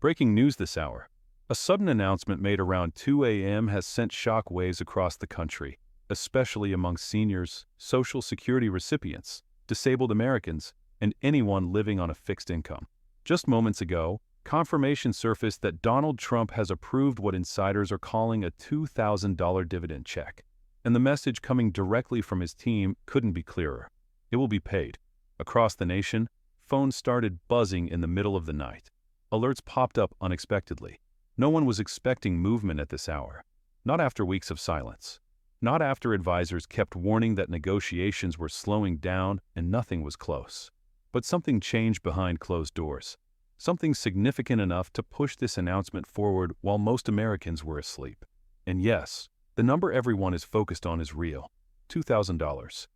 Breaking news this hour. A sudden announcement made around 2 a.m. has sent shock waves across the country, especially among seniors, Social Security recipients, disabled Americans, and anyone living on a fixed income. Just moments ago, confirmation surfaced that Donald Trump has approved what insiders are calling a $2,000 dividend check. And the message coming directly from his team couldn't be clearer. It will be paid. Across the nation, phones started buzzing in the middle of the night. Alerts popped up unexpectedly. No one was expecting movement at this hour. Not after weeks of silence. Not after advisors kept warning that negotiations were slowing down and nothing was close. But something changed behind closed doors. Something significant enough to push this announcement forward while most Americans were asleep. And yes, the number everyone is focused on is real. $2,000.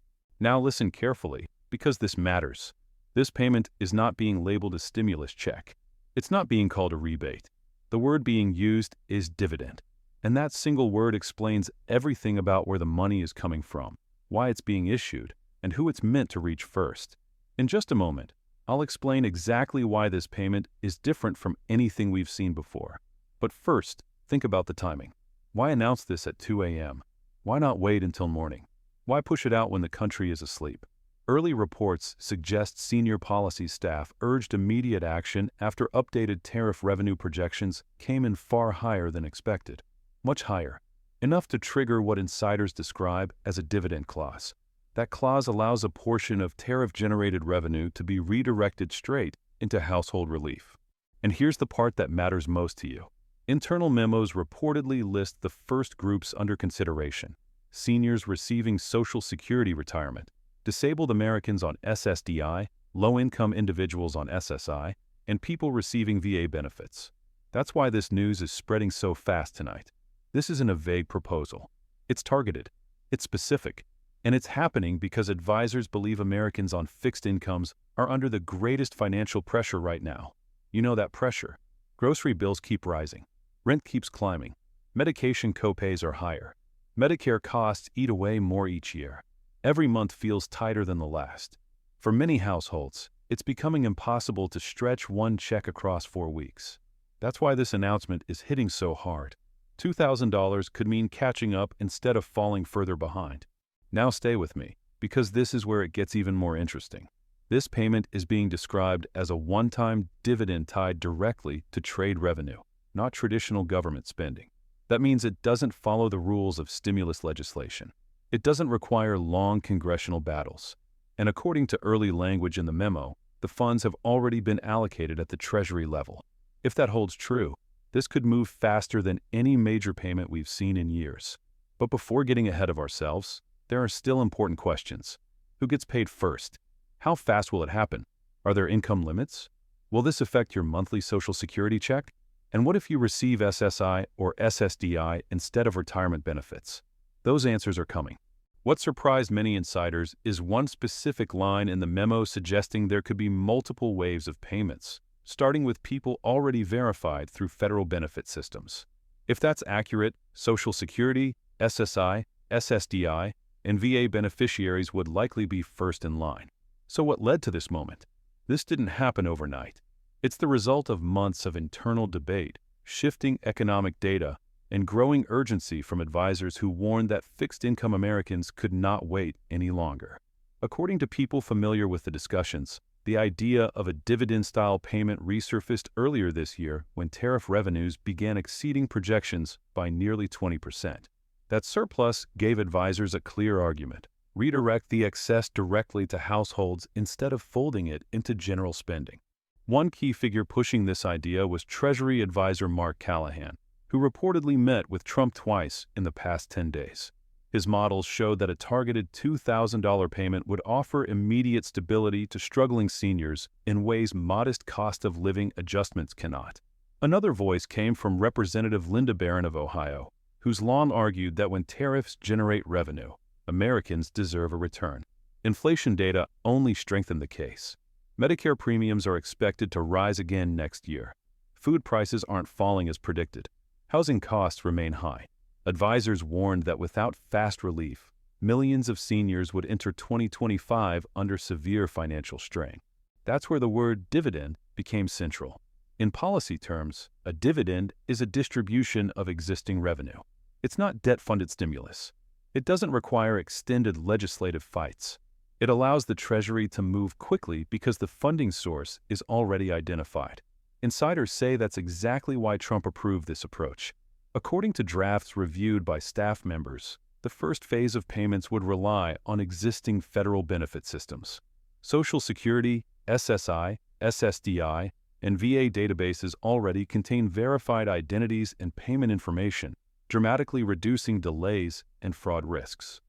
Now listen carefully, because this matters. This payment is not being labeled a stimulus check. It's not being called a rebate. The word being used is dividend. And that single word explains everything about where the money is coming from, why it's being issued, and who it's meant to reach first. In just a moment, I'll explain exactly why this payment is different from anything we've seen before. But first, think about the timing. Why announce this at 2 a.m.? Why not wait until morning? Why push it out when the country is asleep? Early reports suggest senior policy staff urged immediate action after updated tariff revenue projections came in far higher than expected. Much higher. Enough to trigger what insiders describe as a dividend clause. That clause allows a portion of tariff-generated revenue to be redirected straight into household relief. And here's the part that matters most to you. Internal memos reportedly list the first groups under consideration: seniors receiving Social Security retirement, disabled Americans on SSDI, low-income individuals on SSI, and people receiving VA benefits. That's why this news is spreading so fast tonight. This isn't a vague proposal. It's targeted. It's specific. And it's happening because advisors believe Americans on fixed incomes are under the greatest financial pressure right now. You know that pressure. Grocery bills keep rising. Rent keeps climbing. Medication copays are higher. Medicare costs eat away more each year. Every month feels tighter than the last. For many households, it's becoming impossible to stretch one check across 4 weeks. That's why this announcement is hitting so hard. $2,000 could mean catching up instead of falling further behind. Now stay with me, because this is where it gets even more interesting. This payment is being described as a one-time dividend tied directly to trade revenue, not traditional government spending. That means it doesn't follow the rules of stimulus legislation. It doesn't require long congressional battles. And according to early language in the memo, the funds have already been allocated at the Treasury level. If that holds true, this could move faster than any major payment we've seen in years. But before getting ahead of ourselves, there are still important questions. Who gets paid first? How fast will it happen? Are there income limits? Will this affect your monthly Social Security check? And what if you receive SSI or SSDI instead of retirement benefits? Those answers are coming. What surprised many insiders is one specific line in the memo suggesting there could be multiple waves of payments, starting with people already verified through federal benefit systems. If that's accurate, Social Security, SSI, SSDI, and VA beneficiaries would likely be first in line. So what led to this moment? This didn't happen overnight. It's the result of months of internal debate, shifting economic data, and growing urgency from advisors who warned that fixed-income Americans could not wait any longer. According to people familiar with the discussions, the idea of a dividend-style payment resurfaced earlier this year when tariff revenues began exceeding projections by nearly 20%. That surplus gave advisors a clear argument: redirect the excess directly to households instead of folding it into general spending. One key figure pushing this idea was Treasury advisor Mark Callahan, who reportedly met with Trump twice in the past 10 days. His models showed that a targeted $2,000 payment would offer immediate stability to struggling seniors in ways modest cost of living adjustments cannot. Another voice came from Representative Linda Barron of Ohio, who's long argued that when tariffs generate revenue, Americans deserve a return. Inflation data only strengthened the case. Medicare premiums are expected to rise again next year. Food prices aren't falling as predicted. Housing costs remain high. Advisors warned that without fast relief, millions of seniors would enter 2025 under severe financial strain. That's where the word dividend became central. In policy terms, a dividend is a distribution of existing revenue. It's not debt-funded stimulus. It doesn't require extended legislative fights. It allows the Treasury to move quickly because the funding source is already identified. Insiders say that's exactly why Trump approved this approach. According to drafts reviewed by staff members, the first phase of payments would rely on existing federal benefit systems. Social Security, SSI, SSDI, and VA databases already contain verified identities and payment information, dramatically reducing delays and fraud risks.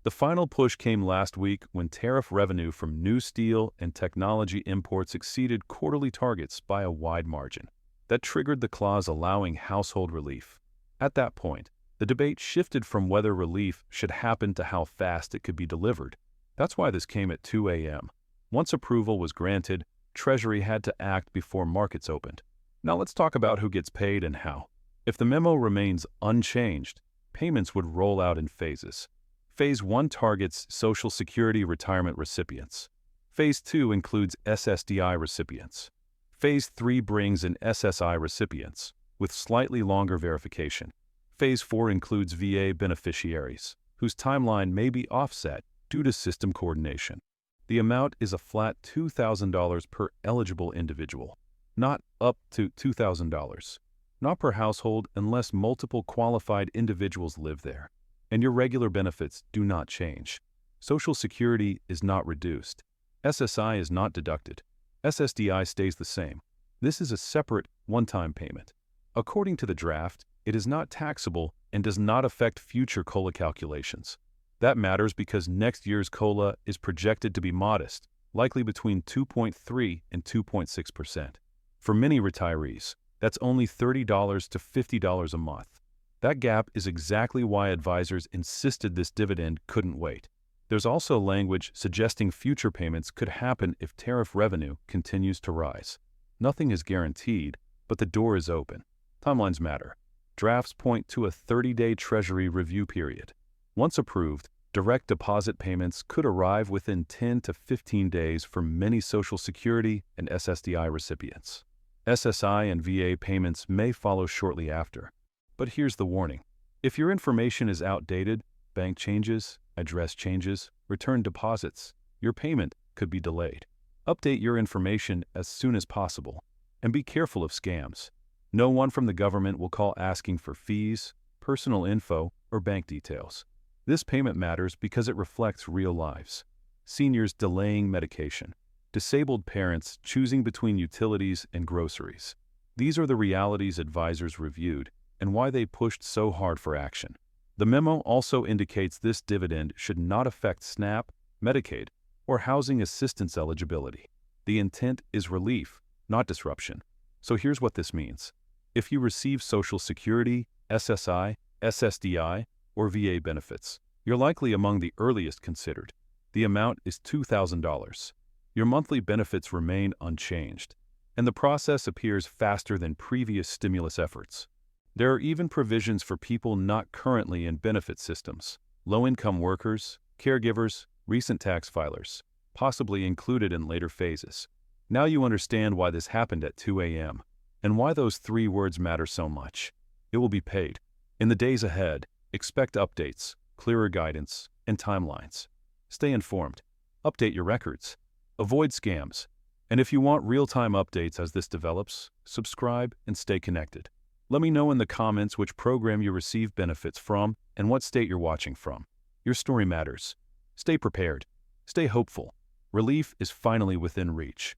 The final push came last week when tariff revenue from new steel and technology imports exceeded quarterly targets by a wide margin. That triggered the clause allowing household relief. At that point, the debate shifted from whether relief should happen to how fast it could be delivered. That's why this came at 2 a.m. Once approval was granted, Treasury had to act before markets opened. Now let's talk about who gets paid and how. If the memo remains unchanged, payments would roll out in phases. Phase 1 targets Social Security retirement recipients. Phase 2 includes SSDI recipients. Phase 3 brings in SSI recipients, with slightly longer verification. Phase 4 includes VA beneficiaries, whose timeline may be offset due to system coordination. The amount is a flat $2,000 per eligible individual, not up to $2,000, not per household unless multiple qualified individuals live there. And your regular benefits do not change. Social Security is not reduced. SSI is not deducted. SSDI stays the same. This is a separate, one-time payment. According to the draft, it is not taxable and does not affect future COLA calculations. That matters because next year's COLA is projected to be modest, likely between 2.3 and 2.6%. For many retirees, that's only $30 to $50 a month. That gap is exactly why advisors insisted this dividend couldn't wait. There's also language suggesting future payments could happen if tariff revenue continues to rise. Nothing is guaranteed, but the door is open. Timelines matter. Drafts point to a 30-day Treasury review period. Once approved, direct deposit payments could arrive within 10 to 15 days for many Social Security and SSDI recipients. SSI and VA payments may follow shortly after. But here's the warning. If your information is outdated, bank changes, address changes, return deposits, your payment could be delayed. Update your information as soon as possible. And be careful of scams. No one from the government will call asking for fees, personal info, or bank details. This payment matters because it reflects real lives. Seniors delaying medication. Disabled parents choosing between utilities and groceries. These are the realities advisors reviewed and why they pushed so hard for action. The memo also indicates this dividend should not affect SNAP, Medicaid, or housing assistance eligibility. The intent is relief, not disruption. So here's what this means. If you receive Social Security, SSI, SSDI, or VA benefits, you're likely among the earliest considered. The amount is $2,000. Your monthly benefits remain unchanged, and the process appears faster than previous stimulus efforts. There are even provisions for people not currently in benefit systems, low-income workers, caregivers, recent tax filers, possibly included in later phases. Now you understand why this happened at 2 a.m. and why those 3 words matter so much. It will be paid. In the days ahead, expect updates, clearer guidance, and timelines. Stay informed. Update your records. Avoid scams. And if you want real-time updates as this develops, subscribe and stay connected. Let me know in the comments which program you receive benefits from and what state you're watching from. Your story matters. Stay prepared. Stay hopeful. Relief is finally within reach.